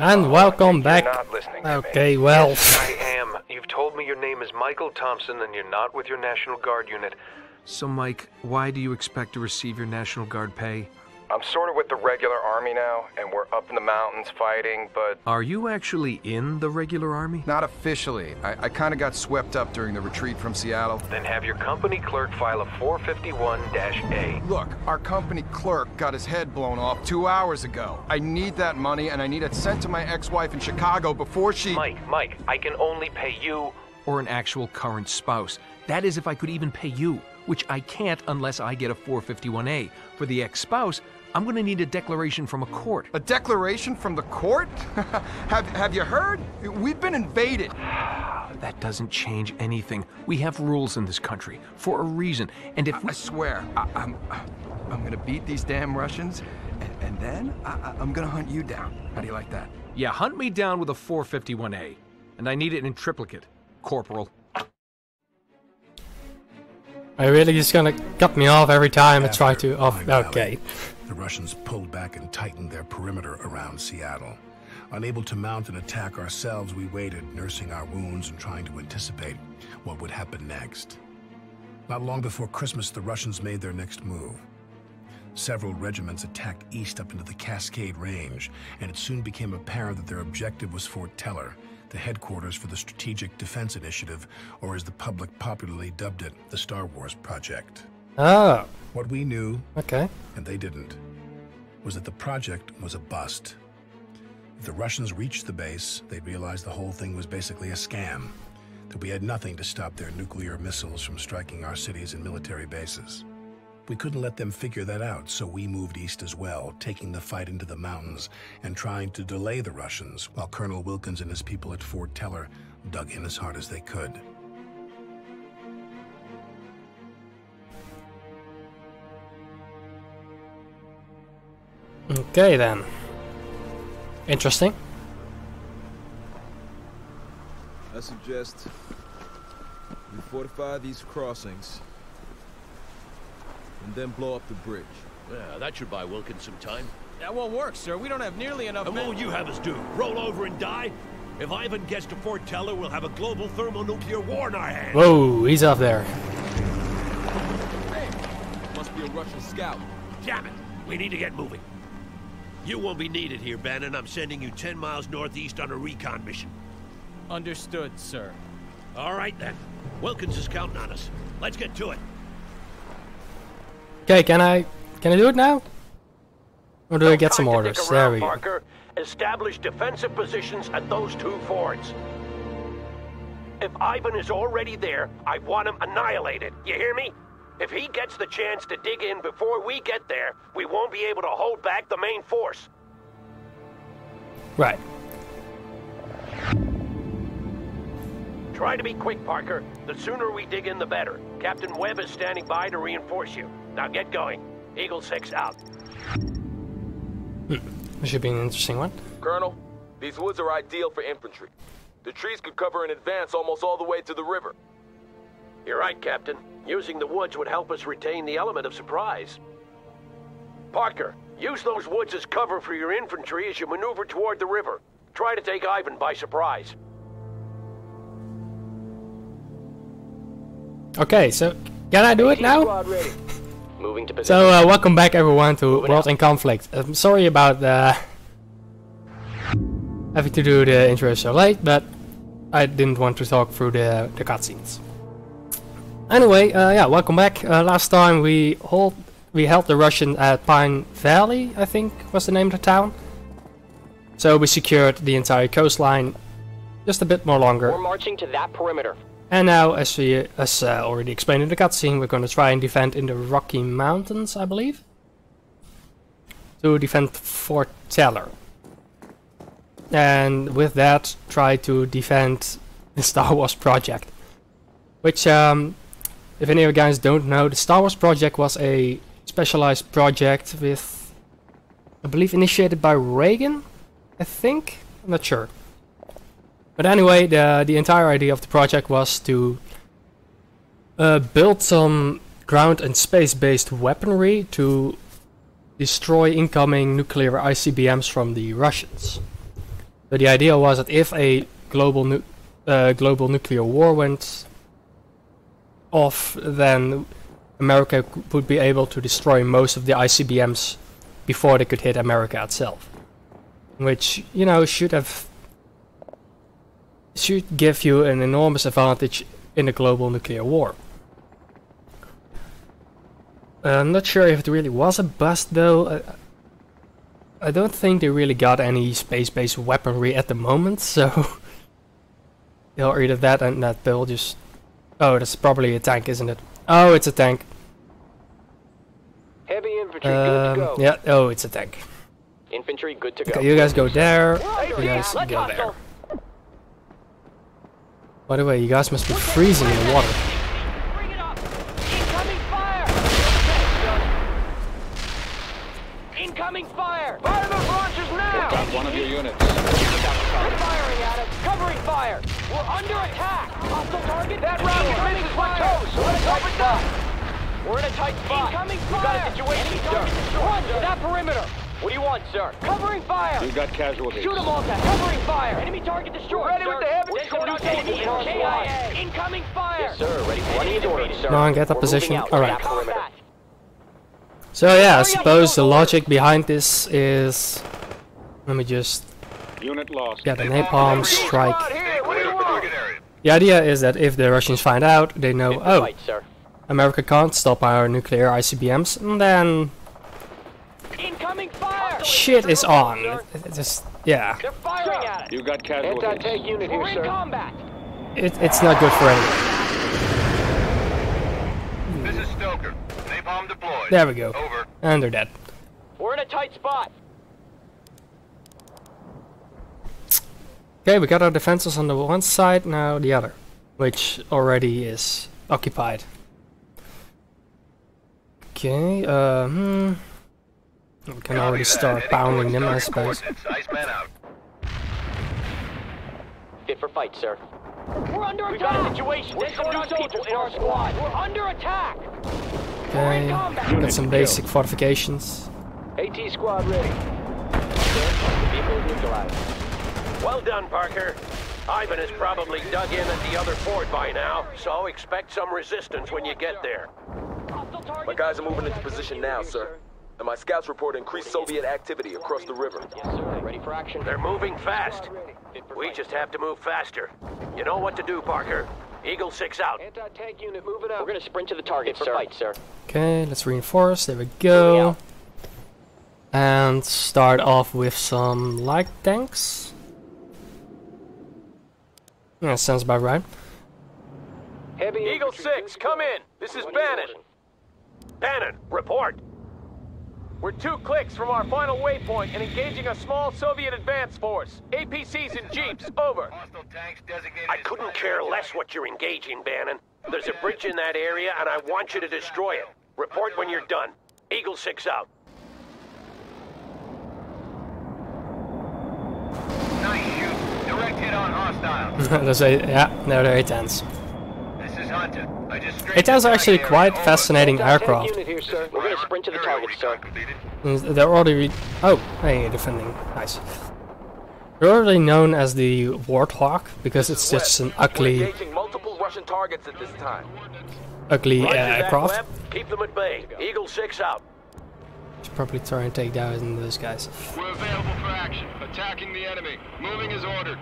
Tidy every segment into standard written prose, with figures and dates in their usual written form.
And welcome back. Not listening to Okay, me. well. Yes, I am. You've told me your name is Michael Thompson and you're not with your National Guard unit. So, Mike, why do you expect to receive your National Guard pay? I'm sort of with the regular army now, and we're up in the mountains fighting, but... Are you actually in the regular army? Not officially. I kind of got swept up during the retreat from Seattle. Then have your company clerk file a 451-A. Look, our company clerk got his head blown off 2 hours ago. I need that money, and I need it sent to my ex-wife in Chicago before she... Mike, I can only pay you... Or an actual current spouse. That is if I could even pay you, which I can't unless I get a 451A. For the ex-spouse, I'm gonna need a declaration from a court. A declaration from the court? Have you heard? We've been invaded. That doesn't change anything. We have rules in this country, for a reason, and if I swear, I'm gonna beat these damn Russians, and then I'm gonna hunt you down. How do you like that? Yeah, hunt me down with a 451A. And I need it in triplicate, Corporal. Are you really just gonna cut me off every time I try to... okay. The Russians pulled back and tightened their perimeter around Seattle. Unable to mount an attack ourselves, we waited, nursing our wounds and trying to anticipate what would happen next. Not long before Christmas, the Russians made their next move. Several regiments attacked east up into the Cascade Range, and it soon became apparent that their objective was Fort Teller, the headquarters for the Strategic Defense Initiative, or as the public popularly dubbed it, the Star Wars Project. Oh. What we knew, Okay. and they didn't, was that the project was a bust. If the Russians reached the base, they'd realize the whole thing was basically a scam, that we had nothing to stop their nuclear missiles from striking our cities and military bases. We couldn't let them figure that out, so we moved east as well, taking the fight into the mountains and trying to delay the Russians, while Colonel Wilkins and his people at Fort Teller dug in as hard as they could. Okay then. Interesting. I suggest we fortify these crossings and then blow up the bridge. Yeah, that should buy Wilkins some time. That won't work, sir. We don't have nearly enough And men. what will you have us do? Roll over and die? If Ivan gets to Fort Teller, we'll have a global thermonuclear war in our hands. Whoa, he's up there. Hey, must be a Russian scout. Damn it! We need to get moving. You won't be needed here, Bannon. I'm sending you 10 miles northeast on a recon mission. Understood, sir. All right, then. Wilkins is counting on us. Let's get to it. Okay, can I do it now? Or do I get some Time to orders? dick There around, we go. Parker. Establish defensive positions at those two forts. If Ivan is already there, I want him annihilated. You hear me? If he gets the chance to dig in before we get there, we won't be able to hold back the main force. Right. Try to be quick, Parker. The sooner we dig in, the better. Captain Webb is standing by to reinforce you. Now get going. Eagle 6 out. This should be an interesting one. Colonel, these woods are ideal for infantry. The trees could cover in advance almost all the way to the river. You're right, Captain. Using the woods would help us retain the element of surprise. Parker, use those woods as cover for your infantry as you maneuver toward the river. Try to take Ivan by surprise. Okay, so can I do it now? Moving to position. So welcome back everyone to World in Conflict. I'm sorry about having to do the intro so late, but I didn't want to talk through the cutscenes. Anyway, yeah, welcome back. Last time we helped the Russian at Pine Valley, I think was the name of the town. So we secured the entire coastline, just a bit more longer. We're marching to that perimeter. And now, as already explained in the cutscene, we're going to try and defend in the Rocky Mountains, I believe, to defend Fort Teller. And with that, try to defend the Star Wars project. Which, if any of you guys don't know, the Star Wars project was a specialized project with, I believe, initiated by Reagan, I think? I'm not sure. But anyway, the entire idea of the project was to build some ground and space-based weaponry to destroy incoming nuclear ICBMs from the Russians. So the idea was that if a global nuclear war went off, then America would be able to destroy most of the ICBMs before they could hit America itself. Which, you know, should give you an enormous advantage in a global nuclear war. I'm not sure if it really was a bust though. I don't think they really got any space-based weaponry at the moment, so or either that and that they'll just... Oh, that's probably a tank, isn't it? Oh, it's a tank. Heavy infantry, good to go. Yeah, oh, it's a tank. Infantry, good to go. Okay, you guys go there, you guys go there. By the way, you guys must be freezing in the water. Bring it up! Incoming fire! Incoming fire! Fire those launchers now! Got one of your units. We're firing at it! Covering fire! We're under attack! Hostile target! That rocket finishes my toes! Let's hope it does! We're in a tight spot! Incoming fire! We've got a situation, sir! Run to that perimeter! What do you want, sir? Covering fire! You got casualties. Shoot them all down! Covering fire! Enemy target destroyed! Ready with the heavy! Enemy KIA! Incoming fire! Yes, sir. Ready for running into orders, sir. Come on, get that position. Alright. So yeah, I suppose the logic behind this is... Let me just Unit lost. get a napalm strike. The idea is that if the Russians find out, they know, oh, America can't stop our nuclear ICBMs, and then incoming fire! Shit is on. It's just, yeah. They're firing at it. You got casualties. Anti-tank unit here, sir. Combat. It's not good for anyone. This is Stoker. Napalm deployed. There we go. Over. And they're dead. We're in a tight spot. Okay, we got our defenses on the one side, now the other, which already is occupied. Okay, we can already start pounding them, I suppose. Fit for fight, sir. We're under attack! We've got a situation. There's some new people in our squad. We're under attack! Okay, got some basic fortifications. AT squad ready. The vehicle is neutralized. Well done, Parker. Ivan has probably dug in at the other fort by now, so expect some resistance when you get there. My guys are moving into position now, sir. And my scouts report increased Soviet activity across the river. Yes, sir. Ready for action. They're moving fast. We just have to move faster. You know what to do, Parker. Eagle 6 out. Anti-tank unit moving out. We're gonna sprint to the target, sir. Fight, sir. Okay, let's reinforce. There we go. And start off with some light tanks. Yeah, sounds about right. Heavy Eagle 6, come in. This is Bannon. Bannon, report. We're 2 clicks from our final waypoint and engaging a small Soviet advance force. APCs and jeeps, over. I couldn't care less what you're engaging, Bannon. There's a bridge in that area and I want you to destroy it. Report when you're done. Eagle 6 out. Nice shoot. Direct hit on hostiles. Yeah, no, they're A-10s. This is Hunter. A-10s are actually quite fascinating aircraft. Unit here, sir. We're gonna sprint to the target, sir. They're already... Oh, hey, defending. Nice. They're already known as the Warthog because it's just an ugly... Engaging multiple Russian targets at this time. Ugly aircraft. Keep them at bay. Eagle 6 out. Should probably try and take down those guys. We're available for action. Attacking the enemy. Moving as ordered.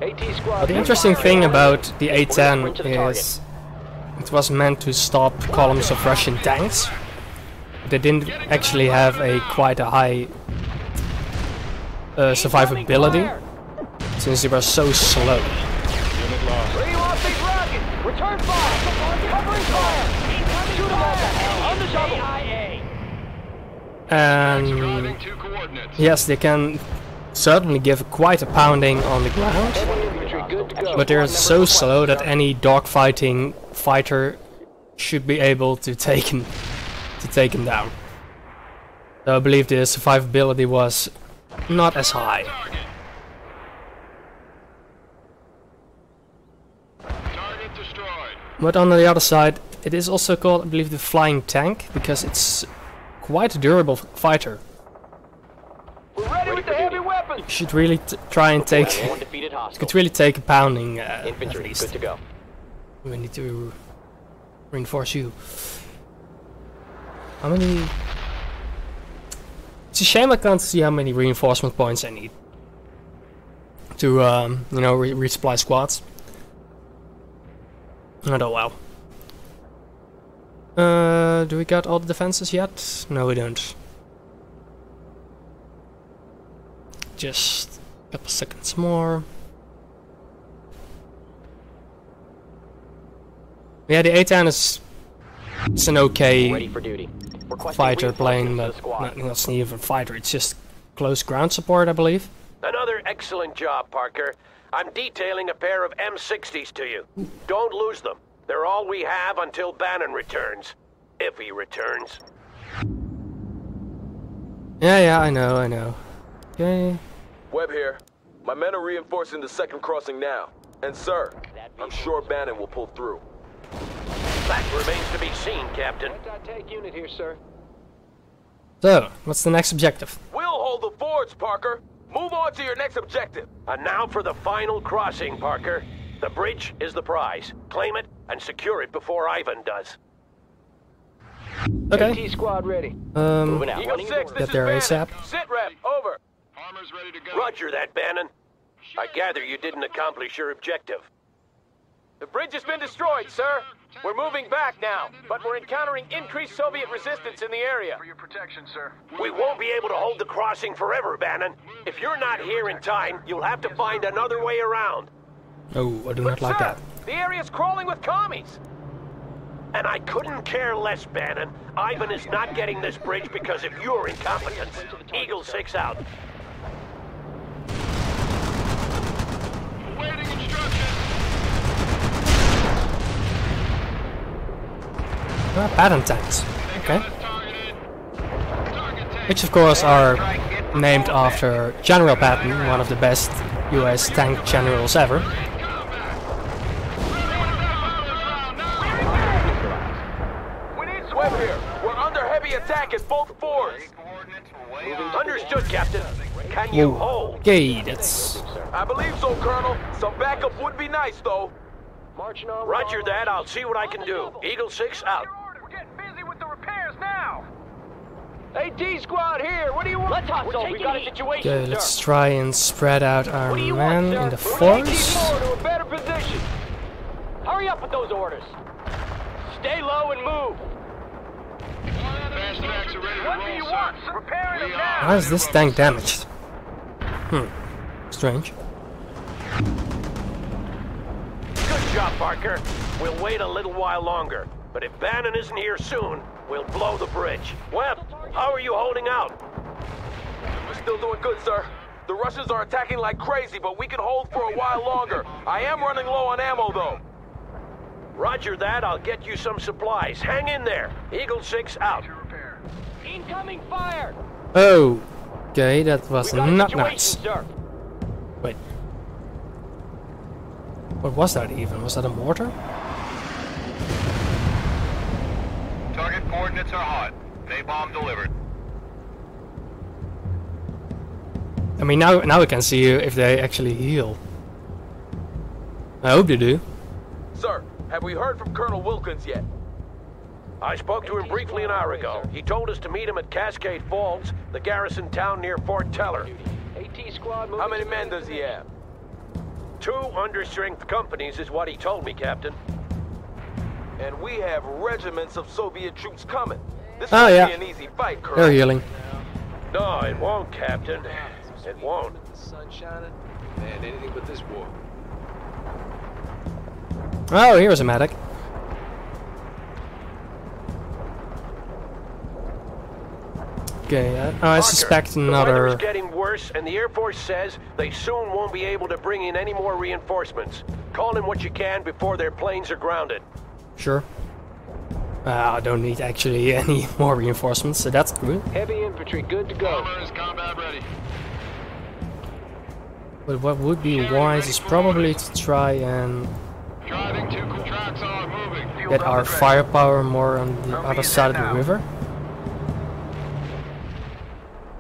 AT squad. The interesting thing about the A-10 is it was meant to stop columns of Russian tanks. They didn't actually have quite a high survivability since they were so slow. Ready off these rockets. Return fire. Covering fire. Shoot them all down. On the double. And yes, they can certainly give quite a pounding on the ground, but they're so slow that any dogfighting fighter should be able to take him down. So I believe the survivability was not as high. But on the other side, it is also called, I believe, the flying tank because it's quite a durable fighter. We're ready with the heavy weapons. should really try and take. Could really take a pounding at Infantry, least. good to go. We need to reinforce you. How many? It's a shame I can't see how many reinforcement points I need to, you know, resupply squads. Oh well. Do we got all the defenses yet? No, we don't. Just a couple seconds more. Yeah, the A-10 is it's an okay Ready for duty. fighter plane, but not even a fighter. It's just close ground support, I believe. Another excellent job, Parker. I'm detailing a pair of M60s to you. Don't lose them. They're all we have until Bannon returns. If he returns. Yeah, I know. Okay. Webb here. My men are reinforcing the second crossing now. And sir, I'm sure Bannon will pull through. That remains to be seen, Captain. Take unit here, sir. So, what's the next objective? We'll hold the fords, Parker. Move on to your next objective. And now for the final crossing, Parker. The bridge is the prize. Claim it and secure it before Ivan does. Okay. AT squad ready. Moving out. Eagle 6, this Get is there Bannon. ASAP. Sit rep, over. Armor's ready to go. Roger that, Bannon. I gather you didn't accomplish your objective. The bridge has been destroyed, sir. We're moving back now, but we're encountering increased Soviet resistance in the area. For your protection, sir. We won't be able to hold the crossing forever, Bannon. If you're not here in time, you'll have to find another way around. Oh, I do not like that. The area's crawling with commies. And I couldn't care less, Bannon. Ivan is not getting this bridge because of your incompetence. Eagle 6 out. Awaiting instructions. Patton tanks. Okay. Which of course are named after General Patton, one of the best US tank generals ever. Webb here. We're under heavy attack at both fords. Understood, Captain. Can you hold? Okay, that's... I believe so, Colonel. Some backup would be nice, though. Roger that. I'll see what I can do. Eagle 6 out. We're getting busy with the repairs now. AT squad here. What do you want? Let's hustle. We've got a situation, Okay, let's try and spread out our men in the force. To a better position. Hurry up with those orders. Stay low and move. Fast tracks are ready to What do you want? Repairing them now. Why is this tank damaged? Strange. Good job, Parker. We'll wait a little while longer. But if Bannon isn't here soon, we'll blow the bridge. Webb, how are you holding out? We're still doing good, sir. The Russians are attacking like crazy, but we can hold for a while longer. I am running low on ammo, though. Roger that. I'll get you some supplies. Hang in there. Eagle 6 out. Incoming fire. Oh, okay, that was not nice. Sir. Wait. What was that even? Was that a mortar? Target coordinates are hot. Napalm delivered. I mean, now we can see if they actually heal. I hope they do. Sir, have we heard from Colonel Wilkins yet? I spoke to him briefly an hour ago. He told us to meet him at Cascade Falls, the garrison town near Fort Teller. AT squad. How many men does he have? 2 understrength companies is what he told me, Captain. And we have regiments of Soviet troops coming. This Oh, won't yeah. be an easy fight, Colonel. They're healing. No, it won't, Captain. It won't. The sun shining? Man, anything but this war. Oh, here's a medic. Okay, I suspect The weather another... is getting worse, and the Air Force says they soon won't be able to bring in any more reinforcements. Call in what you can before their planes are grounded. Sure. I don't need actually any more reinforcements, so that's good. Heavy infantry, good to go. Armor is combat ready. But what would be wise is probably to try and Driving 2 tracks are moving. get our firepower more on the other side of the river.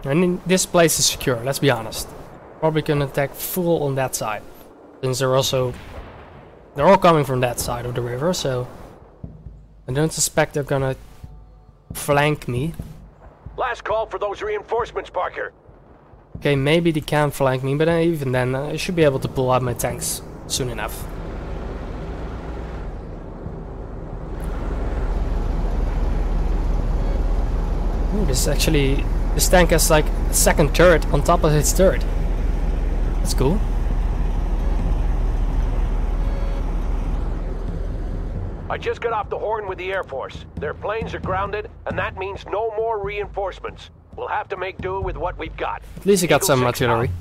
And this place is secure, let's be honest. Probably gonna attack full on that side. Since they're all coming from that side of the river, so I don't suspect they're gonna flank me. Last call for those reinforcements, Parker. Okay, maybe they can flank me, but even then I should be able to pull out my tanks soon enough. Ooh, this tank has like a second turret on top of its turret. That's cool. I just got off the horn with the Air Force. Their planes are grounded, and that means no more reinforcements. We'll have to make do with what we've got. At least he got some artillery.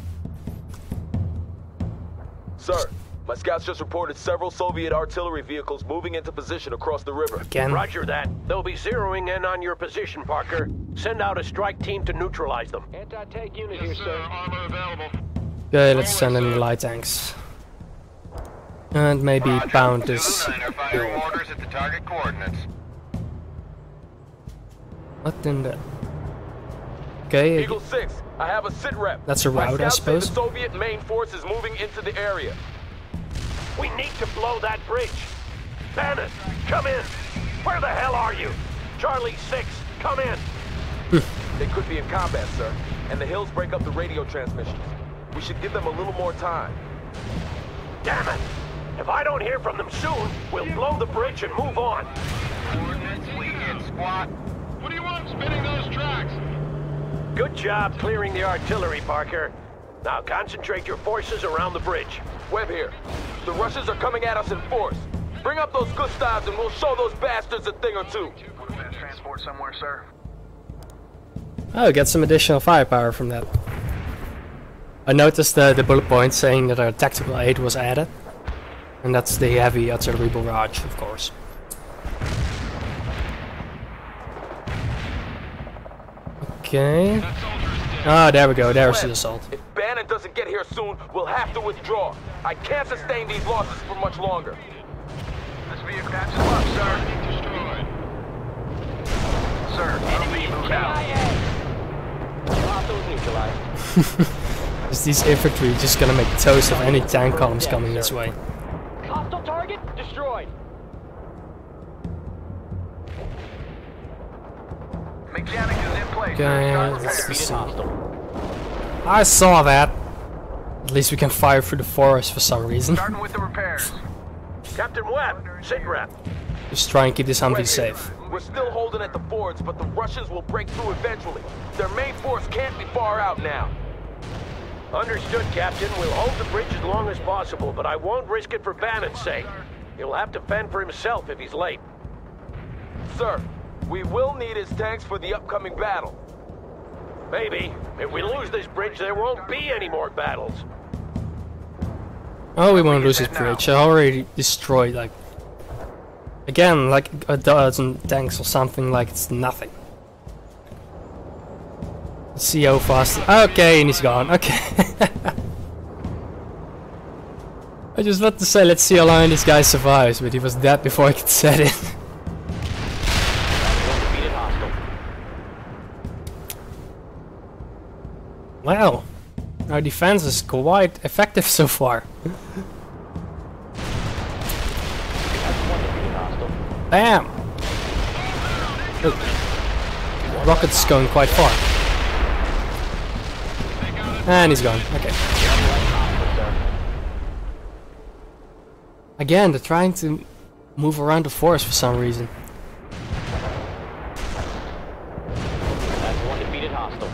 Sir, my scouts just reported several Soviet artillery vehicles moving into position across the river. Again? Roger that. They'll be zeroing in on your position, Parker. Send out a strike team to neutralize them. Anti-tank unit Yes, sir. Armor available. Okay, let's send in the light tanks. And maybe pound this. Firing orders at the target coordinates. What in the... Okay, Eagle 6, I have a sit rep. that's a route, I suppose. The Soviet main force is moving into the area. We need to blow that bridge. Bannon, come in. Where the hell are you? Charlie 6, come in. They could be in combat, sir, and the hills break up the radio transmissions. We should give them a little more time. Damn it! If I don't hear from them soon, we'll blow the bridge and move on. Coordinates weakened, squad. What do you want spinning those tracks? Good job clearing the artillery, Parker. Now concentrate your forces around the bridge. Webb here. The Russians are coming at us in force. Bring up those Gustavs and we'll show those bastards a thing or two. Transport somewhere, sir. Oh, get some additional firepower from that. I noticed the bullet point saying that our tactical aid was added. And that's the heavy artillery barrage, of course. Okay. Ah, there we go. There's the assault. If Bannon doesn't get here soon, we'll have to withdraw. I can't sustain these losses for much longer. This vehicle catches them up, sir. Destroyed. Sir, enemy moved out. Is these infantry just gonna make toast of any tank columns coming this way? Hostile target destroyed. Mechanic is in place. Okay, let's see. I saw that. At least we can fire through the forest for some reason. Starting with the repairs. Captain Webb, sit rep. Just try and keep this Humvee safe. We're still holding at the fords, but the Russians will break through eventually. Their main force can't be far out now. Understood, Captain. We'll hold the bridge as long as possible, but I won't risk it for Bannon's sake. He'll have to fend for himself if he's late. Sir, we will need his tanks for the upcoming battle. Maybe. If we lose this bridge, there won't be any more battles. Oh, we won't lose this bridge. I already destroyed, like... Again, like a dozen tanks or something, like it's nothing. Let's see how fast... Okay, and he's gone. Okay. I just want to say, let's see how long this guy survives, but he was dead before I could set it. Wow. Our defense is quite effective so far. Bam! Oh. Rocket's going quite far. And he's gone. Okay. Again, they're trying to move around the forest for some reason.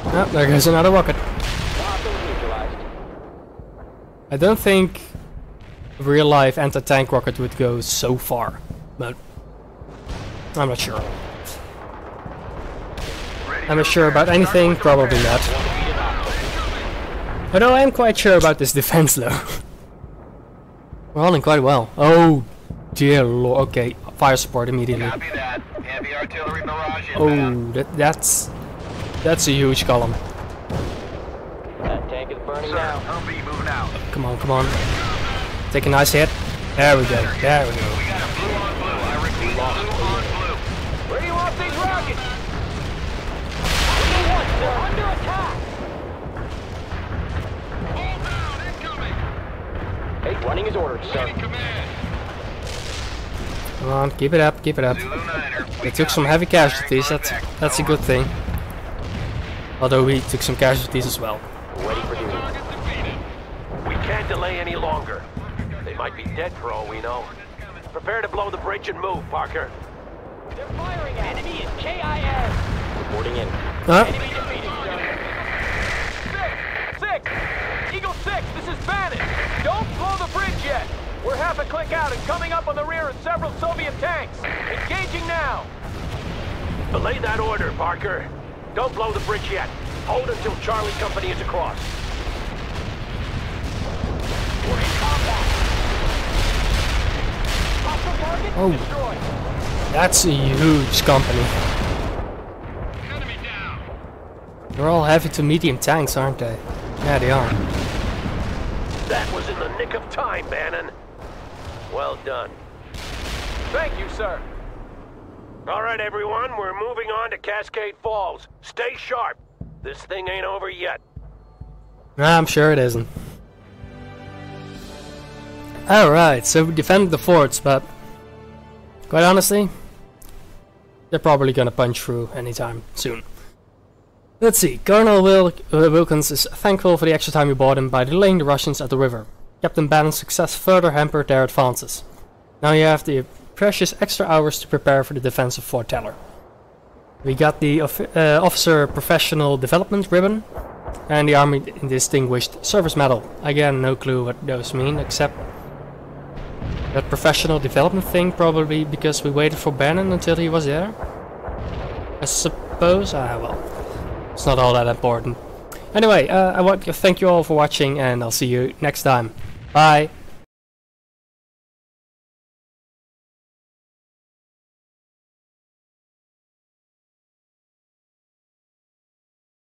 Oh, there goes another rocket. I don't think real life anti-tank rocket would go so far, but I'm not sure. I'm not sure about anything, probably not. Although I am quite sure about this defense though. We're holding quite well. Oh dear lord, okay, fire support immediately. Copy that. Heavy artillery barrage Oh, that's a huge column. That tank is burning now. Humvee moving out. Come on, come on. Take a nice hit. There we go, there we go. We got a blue on blue. I repeat, blue on blue. Where do you want these rockets? What do you want? They're under attack. Running as ordered, sir. Come on, keep it up, keep it up. They took some heavy casualties, that's a good thing. Although we took some casualties as well. Ready for duty. We can't delay any longer. They might be dead for all we know. Prepare to blow the bridge and move, Parker. They're firing at enemy in KIA. Reporting in. Enemy defeated, sir. 6! Eagle 6, this is Bannon. Don't blow the bridge yet. We're half a click out and coming up on the rear of several Soviet tanks. Engaging now. Belay that order, Parker. Don't blow the bridge yet. Hold until Charlie Company is across. We're in combat. Hostile target destroyed. That's a huge company. Enemy down. They're all heavy to medium tanks, aren't they? Yeah, they are. That was in the nick of time, Bannon. Well done. Thank you, sir. All right, everyone, we're moving on to Cascade Falls. Stay sharp. This thing ain't over yet. Nah, I'm sure it isn't. Alright, so we defended the forts, but quite honestly, they're probably gonna punch through anytime soon. Let's see, Colonel Wilkins is thankful for the extra time we bought him by delaying the Russians at the river. Captain Bannon's success further hampered their advances. Now you have the precious extra hours to prepare for the defense of Fort Teller. We got the Officer Professional Development Ribbon and the Army Distinguished Service Medal. Again, no clue what those mean, except that professional development thing, probably because we waited for Bannon until he was there. I suppose. Well, it's not all that important. Anyway, I want to thank you all for watching, and I'll see you next time. Bye.